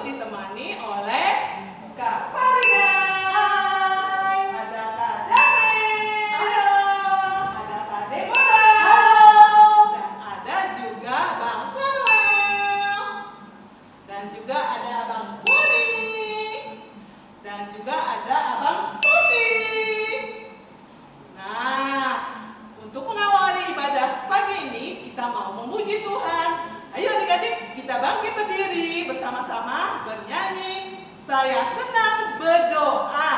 ditemani oleh Kak Farida. Hai. Ada Kak Dame. Halo. Ada Kak Deborah. Halo. Dan ada juga Bang Farel. Dan juga ada Bang Budi. Dan juga ada Abang Putih. Nah, untuk mengawali ibadah pagi ini kita mau memuji Tuhan. Ayo adik-adik, kita bangkit berdiri bersama-sama bernyanyi Saya Senang Berdoa.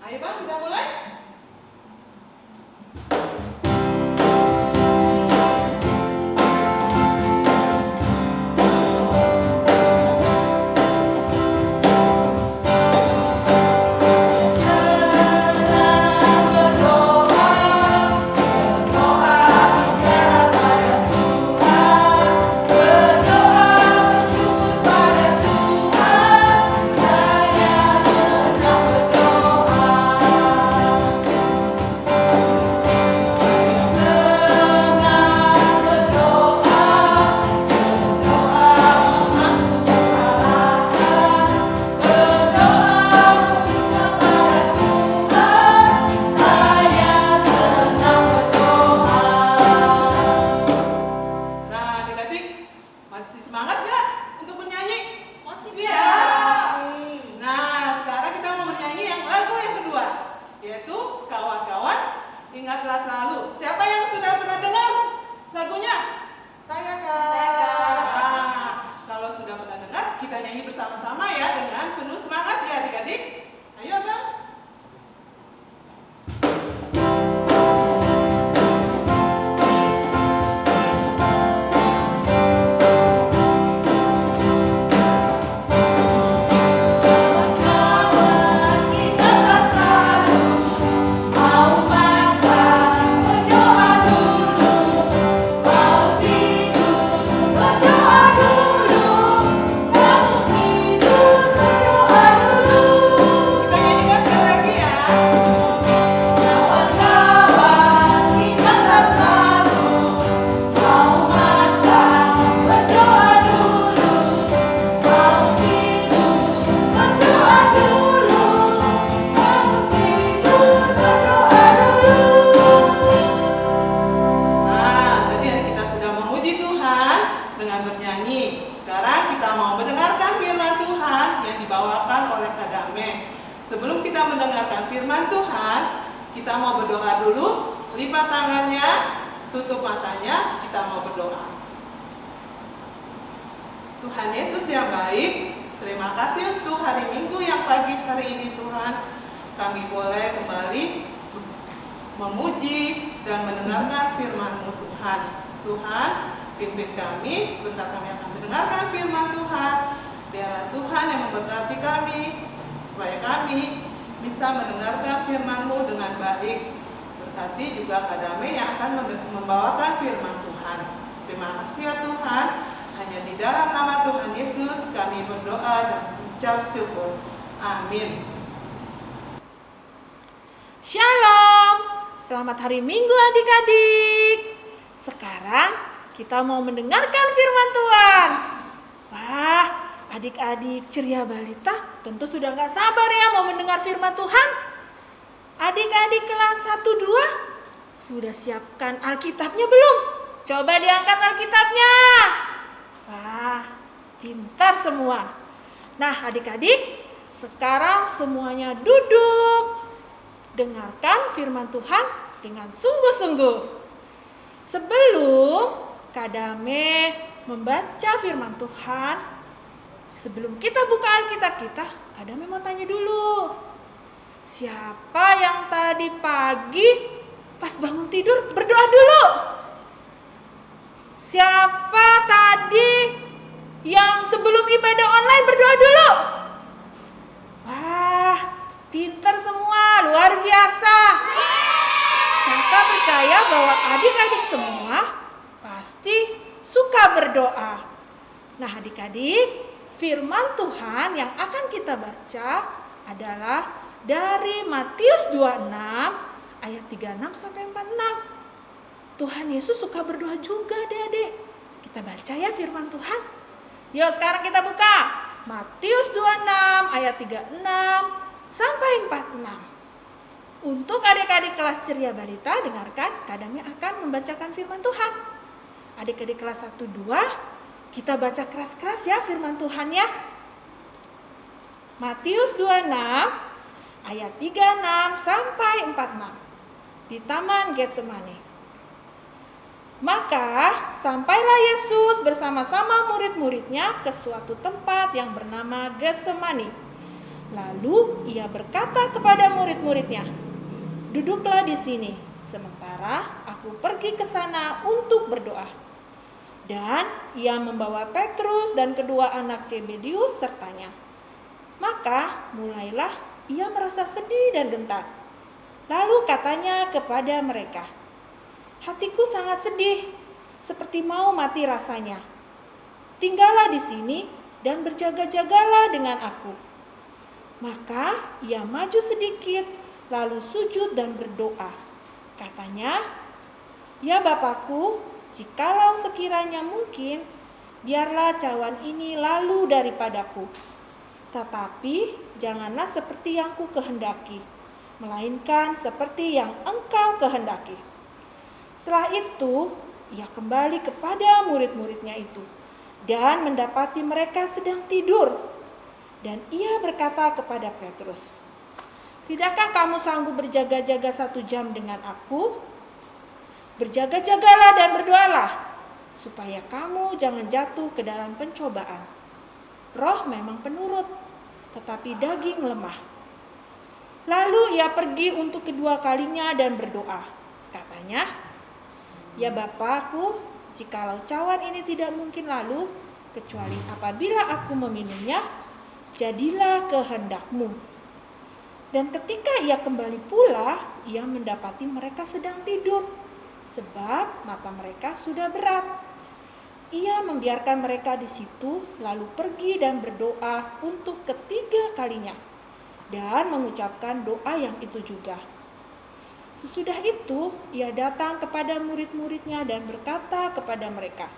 Ayo Bang, kita mulai. Nah, adik-adik masih semangat gak untuk bernyanyi? Masih Siap. masih. Nah, sekarang kita mau bernyanyi yang lagu yang kedua, yaitu Kawan-kawan Ingatlah Selalu. Siapa yang sudah pernah dengar lagunya? Saya Nah, kalau sudah pernah dengar, kita nyanyi bersama-sama ya dengan penuh semangat ya adik-adik. Ayo Bang. Kawan-kawan ingatlah selalu, mau makan berdoa dulu, mau tidur berdoa dulu, bangun tidur berdoa dulu. Kita nyanyikan sekali lagi ya. Kawan-kawan ingatlah selalu, mau makan berdoa dulu, mau tidur berdoa dulu, bangun tidur berdoa dulu. Nah, tadi kita sudah memuji Tuhan dengan bernyanyi. Sekarang kita mau mendengarkan firman Tuhan yang dibawakan oleh Kak Dame. Sebelum kita mendengarkan firman Tuhan, kita mau berdoa dulu. Lipat tangannya, tutup matanya, kita mau berdoa. Tuhan Yesus yang baik, terima kasih untuk hari Minggu yang pagi hari ini Tuhan. Kami boleh kembali memuji dan mendengarkan firman-Mu Tuhan. Tuhan, pimpin kami, sebentar kami akan mendengarkan firman Tuhan. Biarlah Tuhan yang memberkati kami, supaya kami bisa mendengarkan firman-Mu dengan baik. Berkati juga Kak Dame yang akan membawakan firman Tuhan. Terima kasih ya Tuhan. Hanya di dalam nama Tuhan Yesus kami berdoa dan ucap syukur. Amin. Shalom, selamat hari Minggu adik-adik. Sekarang kita mau mendengarkan firman Tuhan. Wah, adik-adik ceria balita tentu sudah gak sabar ya mau mendengar firman Tuhan. Adik-adik kelas 1-2 sudah siapkan Alkitabnya belum? Coba diangkat Alkitabnya. Wah, pintar semua. Nah adik-adik, sekarang semuanya duduk. Dengarkan firman Tuhan dengan sungguh-sungguh. Sebelum Kak Dame membaca firman Tuhan, sebelum kita buka Alkitab kita, Kak Dame mau tanya dulu. Siapa yang tadi pagi pas bangun tidur berdoa dulu? Siapa tadi yang sebelum ibadah online berdoa dulu? Wah, pintar semua, luar biasa. Kakak percaya bahwa adik-adik semua pasti suka berdoa. Nah adik-adik, firman Tuhan yang akan kita baca adalah dari Matius 26 ayat 36 sampai 46. Tuhan Yesus suka berdoa juga adik-adik. Kita baca ya firman Tuhan. Yuk sekarang kita buka Matius 26 ayat 36 sampai 46. Untuk adik-adik kelas ceria balita, dengarkan Kadami akan membacakan firman Tuhan. Adik-adik kelas 1, 2, kita baca keras-keras ya firman Tuhannya. Matius 26 ayat 36 sampai 46 di Taman Getsemani. Maka sampailah Yesus bersama-sama murid-muridnya ke suatu tempat yang bernama Getsemani. Lalu ia berkata kepada murid-muridnya, "Duduklah di sini, sementara aku pergi ke sana untuk berdoa." Dan ia membawa Petrus dan kedua anak Zebedius sertanya. Maka mulailah ia merasa sedih dan gentar. Lalu katanya kepada mereka, "Hatiku sangat sedih, seperti mau mati rasanya. Tinggallah di sini dan berjaga-jagalah dengan aku." Maka ia maju sedikit, lalu sujud dan berdoa. Katanya, "Ya Bapakku, jikalau sekiranya mungkin, biarlah cawan ini lalu daripadaku. Tetapi janganlah seperti yang ku kehendaki, melainkan seperti yang Engkau kehendaki." Setelah itu, ia kembali kepada murid-muridnya itu dan mendapati mereka sedang tidur. Dan ia berkata kepada Petrus, "Tidakkah kamu sanggup berjaga-jaga 1 jam dengan aku? Berjaga-jagalah dan berdoalah, supaya kamu jangan jatuh ke dalam pencobaan. Roh memang penurut, tetapi daging lemah." Lalu ia pergi untuk kedua kalinya dan berdoa. Katanya, "Ya Bapakku, jikalau cawan ini tidak mungkin lalu, kecuali apabila aku meminumnya, jadilah kehendak-Mu." Dan ketika ia kembali pula, ia mendapati mereka sedang tidur, sebab mata mereka sudah berat. Ia membiarkan mereka di situ, lalu pergi dan berdoa untuk ketiga kalinya, dan mengucapkan doa yang itu juga. Sesudah itu, ia datang kepada murid-muridnya dan berkata kepada mereka,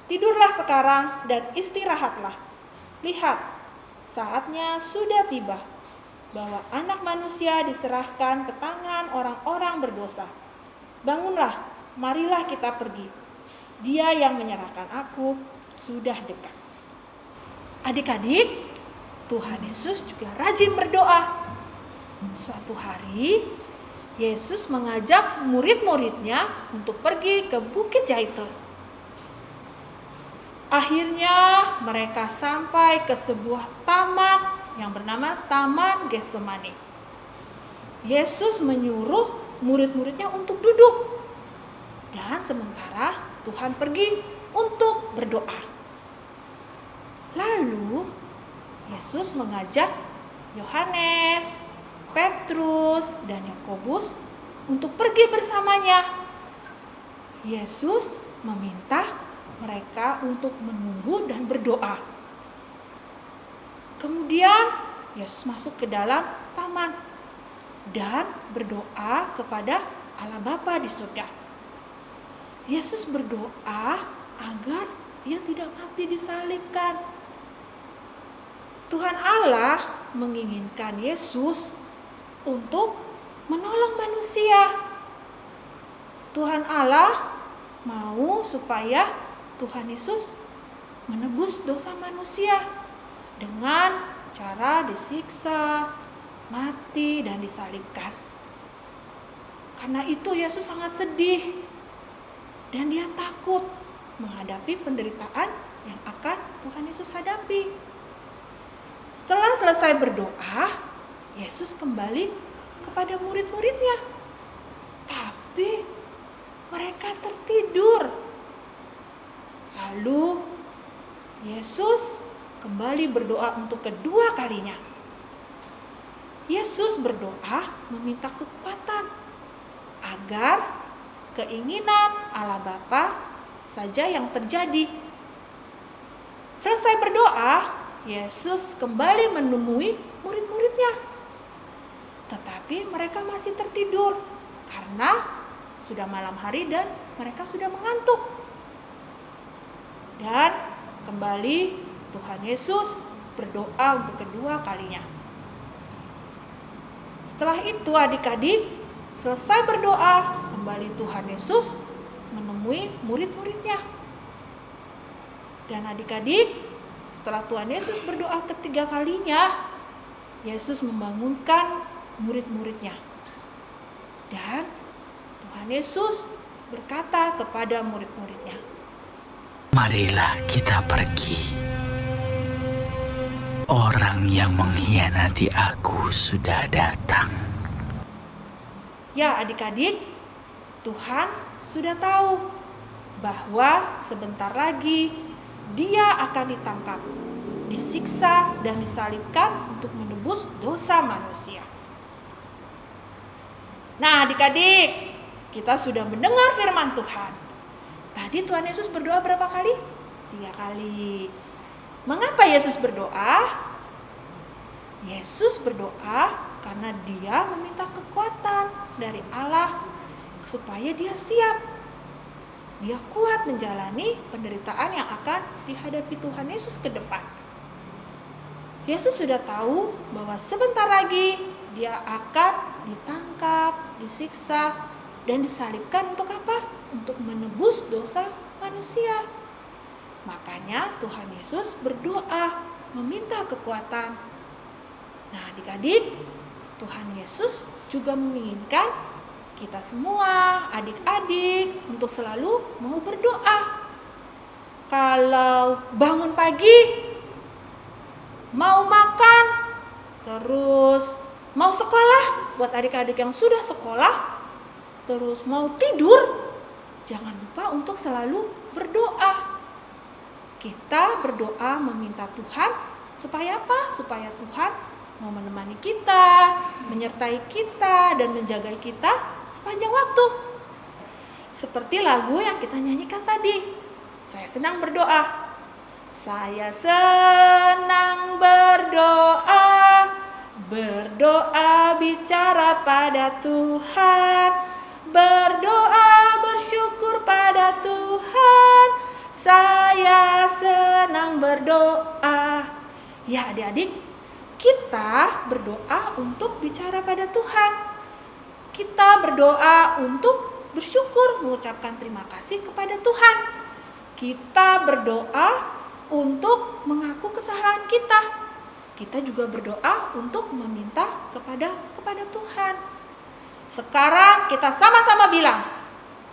"Tidurlah sekarang dan istirahatlah. Lihat, saatnya sudah tiba, bahwa Anak Manusia diserahkan ke tangan orang-orang berdosa. Bangunlah, marilah kita pergi. Dia yang menyerahkan aku sudah dekat." Adik-adik, Tuhan Yesus juga rajin berdoa. Suatu hari, Yesus mengajak murid-muridnya untuk pergi ke Bukit Zaitun. Akhirnya mereka sampai ke sebuah taman yang bernama Taman Getsemani. Yesus menyuruh murid-muridnya untuk duduk. Dan sementara Tuhan pergi untuk berdoa. Lalu Yesus mengajak Yohanes, Petrus, dan Yakobus untuk pergi bersamanya. Yesus meminta mereka untuk menunggu dan berdoa. Kemudian Yesus masuk ke dalam taman dan berdoa kepada Allah Bapa di surga. Yesus berdoa agar ia tidak mati disalibkan. Tuhan Allah menginginkan Yesus untuk menolong manusia. Tuhan Allah mau supaya Tuhan Yesus menebus dosa manusia dengan cara disiksa, mati, dan disalibkan. Karena itu Yesus sangat sedih dan dia takut menghadapi penderitaan yang akan Tuhan Yesus hadapi. Setelah selesai berdoa, Yesus kembali kepada murid-muridnya. Tapi mereka tertidur. Lalu Yesus kembali berdoa untuk kedua kalinya. Yesus berdoa meminta kekuatan agar keinginan Allah Bapa saja yang terjadi. Selesai berdoa, Yesus kembali menemui murid-muridnya. Tetapi mereka masih tertidur karena sudah malam hari dan mereka sudah mengantuk. Dan kembali Tuhan Yesus berdoa untuk kedua kalinya. Setelah itu adik-adik selesai berdoa, kembali Tuhan Yesus menemui murid-muridnya. Dan adik-adik, setelah Tuhan Yesus berdoa ketiga kalinya, Yesus membangunkan murid-muridnya. Dan Tuhan Yesus berkata kepada murid-muridnya, "Marilah kita pergi. Orang yang mengkhianati aku sudah datang." Ya adik-adik, Tuhan sudah tahu bahwa sebentar lagi Dia akan ditangkap, disiksa dan disalibkan untuk menebus dosa manusia. Nah adik-adik, kita sudah mendengar firman Tuhan. Tadi Tuhan Yesus berdoa berapa kali? 3 kali. Mengapa Yesus berdoa? Yesus berdoa karena Dia meminta kekuatan dari Allah supaya Dia siap. Dia kuat menjalani penderitaan yang akan dihadapi Tuhan Yesus ke depan. Yesus sudah tahu bahwa sebentar lagi Dia akan ditangkap, disiksa, dan disalibkan untuk apa? Untuk menebus dosa manusia. Makanya Tuhan Yesus berdoa meminta kekuatan. Nah adik-adik, Tuhan Yesus juga menginginkan kita semua, adik-adik, untuk selalu mau berdoa. Kalau bangun pagi, mau makan, terus mau sekolah, buat adik-adik yang sudah sekolah, terus mau tidur, jangan lupa untuk selalu berdoa. Kita berdoa meminta Tuhan supaya apa? Supaya Tuhan mau menemani kita, menyertai kita, dan menjaga kita sepanjang waktu. Seperti lagu yang kita nyanyikan tadi, saya senang berdoa. Saya senang berdoa, berdoa bicara pada Tuhan, berdoa bersyukur pada Tuhan. Saya senang berdoa. Ya adik-adik, kita berdoa untuk bicara pada Tuhan. Kita berdoa untuk bersyukur, mengucapkan terima kasih kepada Tuhan. Kita berdoa untuk mengaku kesalahan kita. Kita juga berdoa untuk meminta kepada Tuhan. Sekarang kita sama-sama bilang,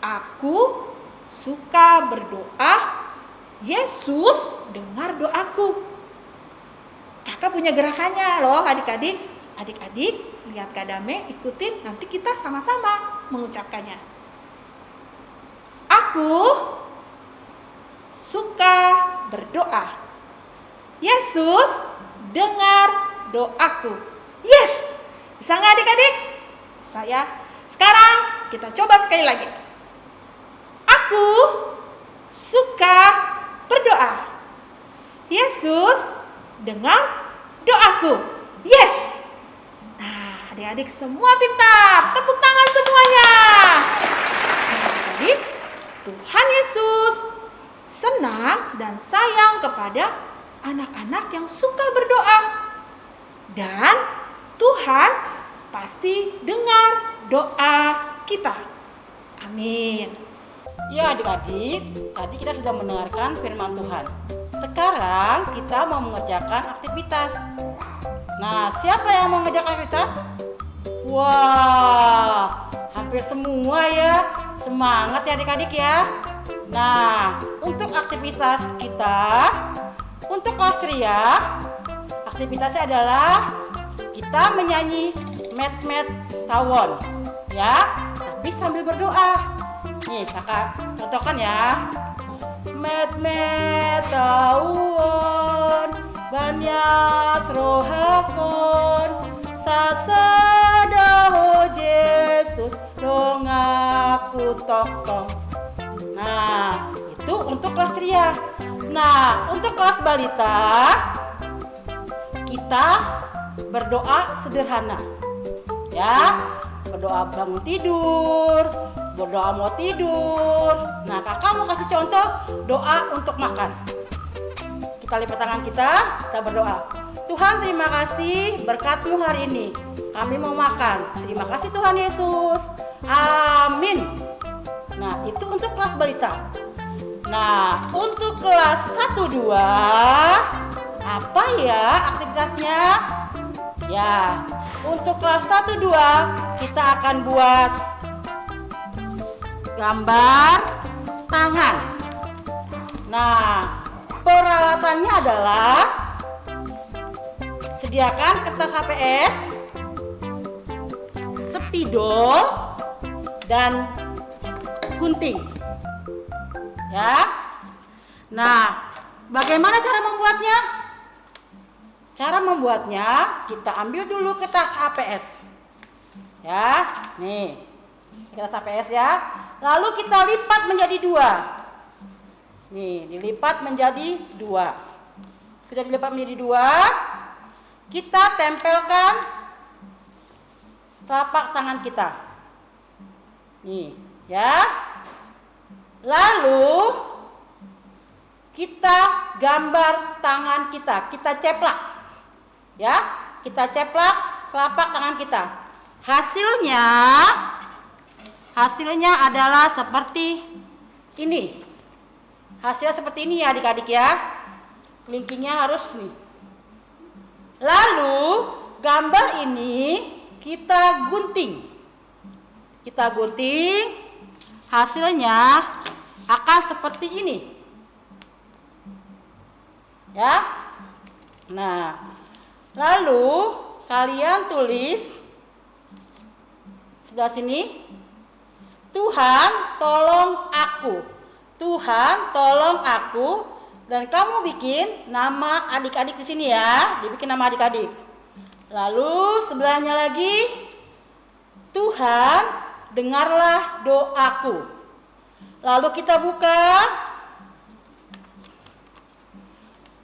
aku suka berdoa, Yesus dengar doaku. Kakak punya gerakannya loh adik-adik. Adik-adik lihat Kak Dame, ikutin, nanti kita sama-sama mengucapkannya. Aku suka berdoa, Yesus dengar doaku. Yes! Bisa nggak adik-adik? Bisa ya. Sekarang kita coba sekali lagi. Aku suka berdoa, Yesus dengar doaku. Yes. Nah, adik-adik semua pintar. Tepuk tangan semuanya. Jadi, Tuhan Yesus senang dan sayang kepada anak-anak yang suka berdoa. Dan Tuhan pasti dengar doa kita. Amin. Ya adik-adik, tadi kita sudah mendengarkan firman Tuhan. Sekarang kita mau mengerjakan aktivitas. Nah, siapa yang mau mengerjakan aktivitas? Wah, hampir semua ya. Semangat ya adik-adik ya. Nah, untuk aktivitas kita, untuk kelas Ria, aktivitasnya adalah kita menyanyi Met-met tawon. Ya, tapi sambil berdoa. Nih, kakak contohkan ya. Met-met tawon Banyas rohakon Sasadaho Yesus dong aku tokoh. Nah, itu untuk kelas Ria. Nah, untuk kelas balita kita berdoa sederhana. Ya, berdoa bangun tidur, berdoa mau tidur. Nah, kakak mau kasih contoh doa untuk makan. Kita lipat tangan kita berdoa. Tuhan, terima kasih berkat-Mu hari ini. Kami mau makan. Terima kasih Tuhan Yesus. Amin. Nah, itu untuk kelas balita. Nah, untuk kelas 1-2, apa ya aktivitasnya? Ya, untuk kelas 1-2 kita akan buat gambar tangan. Nah, peralatannya adalah sediakan kertas HPS, spidol, dan gunting. Ya. Nah, bagaimana cara membuatnya? Cara membuatnya, kita ambil dulu kertas HPS. Ya, nih. Kertas HPS ya. Lalu kita lipat menjadi 2. Nih, dilipat menjadi 2. Sudah dilipat menjadi 2. Kita tempelkan telapak tangan kita. Nih, ya. Lalu kita gambar tangan kita. Kita ceplak. Ya, kita ceplak telapak tangan kita. Hasilnya adalah seperti ini. Hasilnya seperti ini ya adik-adik ya. Kelingkingnya harus nih. Lalu gambar ini kita gunting. Hasilnya akan seperti ini. Ya. Nah, lalu kalian tulis sebelah sini. Tuhan, tolong aku. Tuhan, tolong aku. Dan kamu bikin nama adik-adik di sini ya. Dibikin nama adik-adik. Lalu sebelahnya lagi, Tuhan, dengarlah doaku. Lalu kita buka.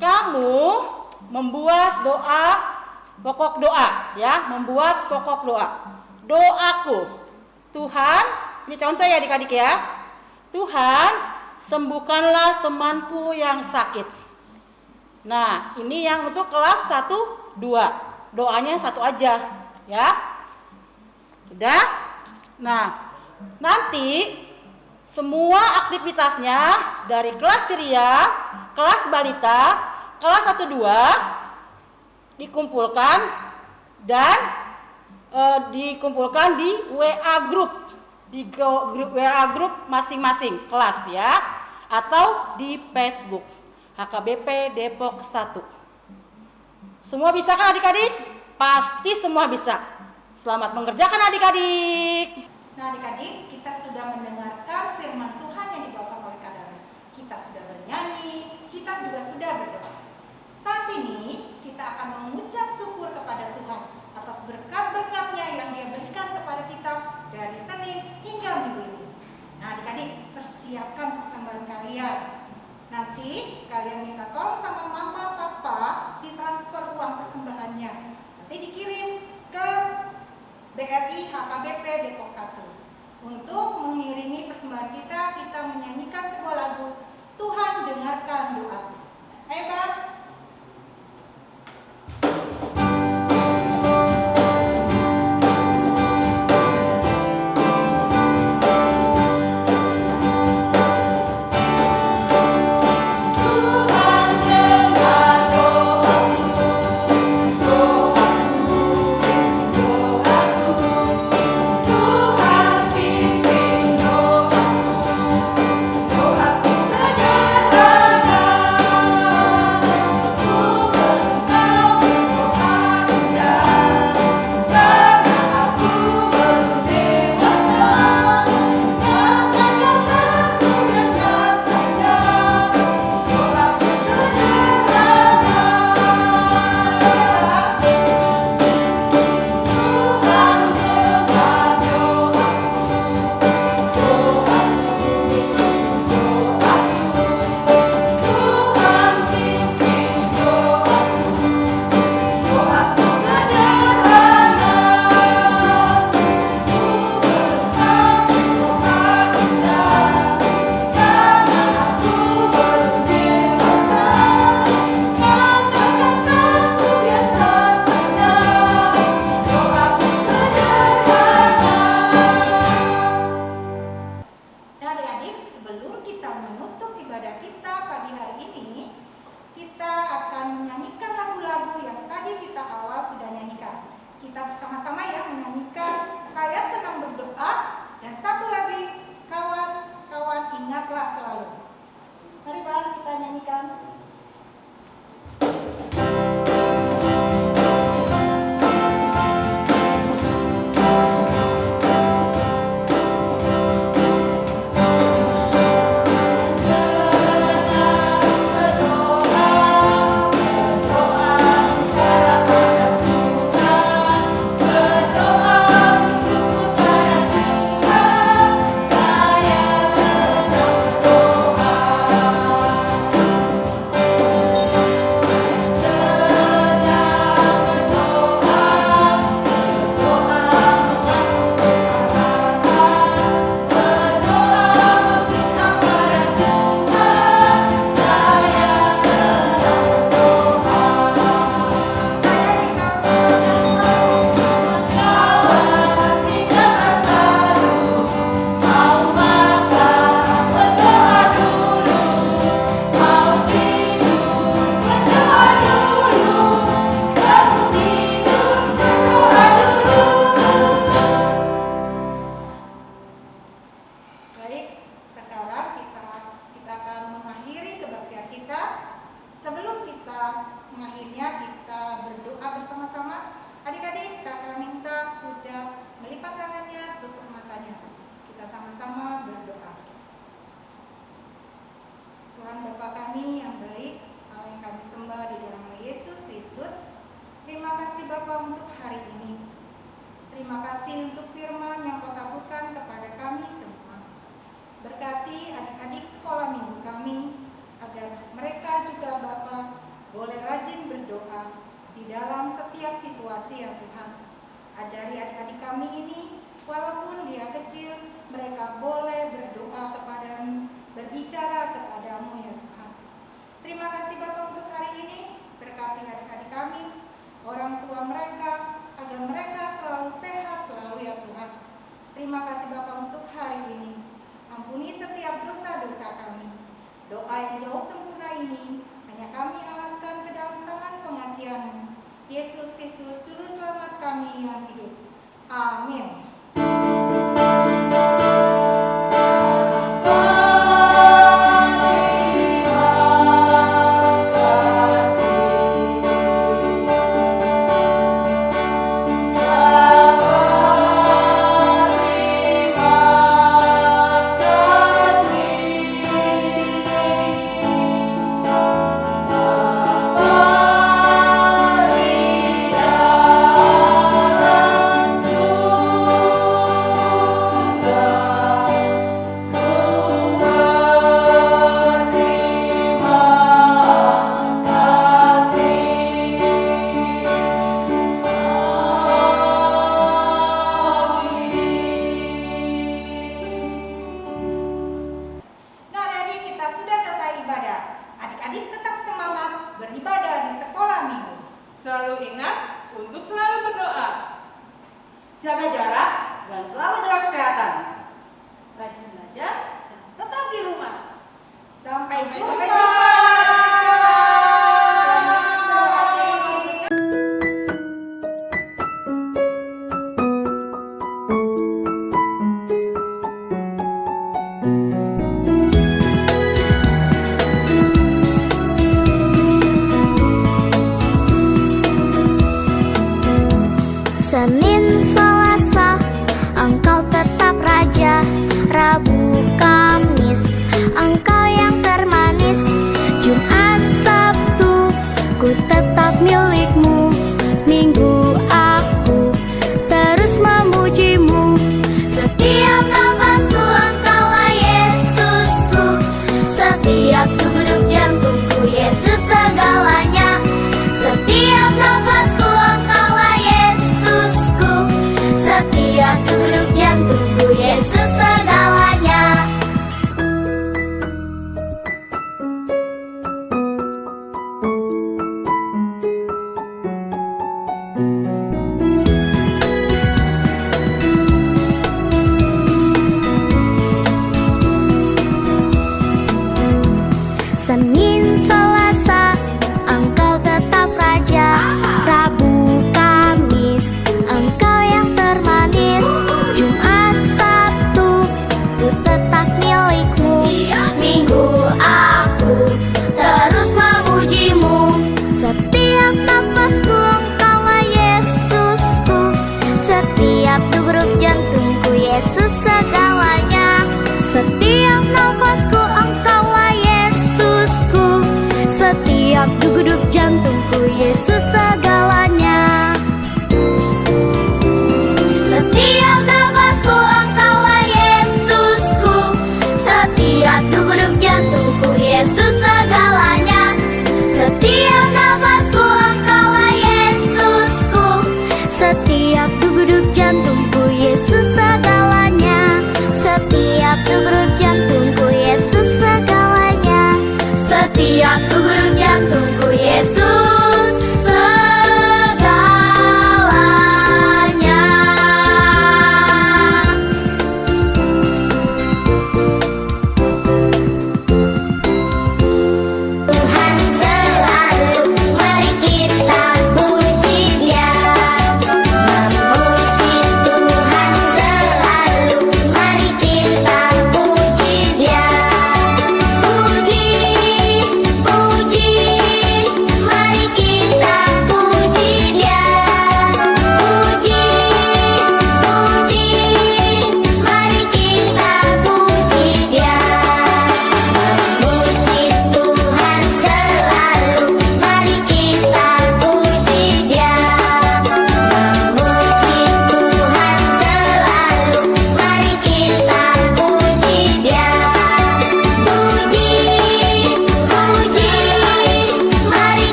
Kamu membuat doa, pokok doa ya, membuat pokok doa. Doaku. Tuhan, ini contoh ya adik-adik ya. Tuhan, sembuhkanlah temanku yang sakit. Nah, ini yang untuk kelas 1-2. Doanya satu aja ya. Sudah? Nah, nanti semua aktivitasnya dari kelas ceria, kelas balita, kelas 1-2 dikumpulkan dan dikumpulkan di WA group. Di grup WA grup masing-masing kelas ya, atau di Facebook HKBP Depok 1. Semua bisa kan adik-adik? Pasti semua bisa. Selamat mengerjakan adik-adik. Nah adik-adik, kita sudah mendengarkan firman Tuhan yang dibawakan oleh Kak Dara. Kita sudah bernyanyi, kita juga sudah berdoa. Saat ini kita akan mengucap syukur kepada Tuhan atas berkat-berkatnya yang Dia berikan kepada kita dari Senin hingga Minggu ini. Nah adik-adik, persiapkan persembahan kalian. Nanti kalian minta tolong sama mama, papa ditransfer uang persembahannya. Nanti dikirim ke BRI HKBP Depok 1. Untuk mengiringi persembahan kita menyanyikan sebuah lagu, Tuhan dengarkan doaku. Ayo Bang. Doaku sederhana, kita bersama-sama ya menyanyikan Saya Senang Berdoa, dan satu lagi, kawan-kawan ingatlah selalu. Mari bareng kita nyanyikan. Sebelum kita mengakhirinya, kita berdoa bersama-sama. Adik-adik, kakak minta sudah melipat tangannya, tutup matanya. Kita sama-sama berdoa. Tuhan Bapa kami yang baik, Allah yang kami sembah di dalam nama Yesus Kristus, terima kasih Bapa untuk hari ini. Terima kasih untuk firman yang Kau taburkan kepada kami semua. Berkati adik-adik sekolah minggu kami, agar mereka juga Bapa boleh rajin berdoa di dalam setiap situasi ya Tuhan. Ajari adik-adik kami ini, walaupun dia kecil, mereka boleh berdoa kepadamu, berbicara kepadamu ya Tuhan. Terima kasih Bapa untuk hari ini. Berkati adik-adik kami, orang tua mereka, agar mereka selalu sehat selalu ya Tuhan. Terima kasih Bapa untuk hari ini. Ampuni setiap dosa-dosa kami. Doa yang jauh sempurna ini hanya kami alaskan ke dalam tangan pengasihan-Mu, Yesus Kristus, Juru Selamat kami yang hidup. Amin. Selalu ingat untuk selalu berdoa. Jaga jarak dan selalu jaga kesehatan. Rajin belajar dan tetap di rumah. Sampai jumpa. Sampai jumpa. Tuhan Yesus memberkati. Senin, Selasa, Engkau tetap Raja. Rabu, Kamis, Engkau yang termanis. Jumat, Sabtu, ku tetap milik-Mu. Minggu, aku terus memuji-Mu. Setiap nafasku, Engkaulah Yesusku. Setiap duduk jantungku, Yesus segalanya. Setiap nafasku, Engkaulah Yesusku. Setiap duduk jantungku, Yesus segalanya. Senin, Selasa, Engkau tetap Raja. Rabu, Kamis, setia.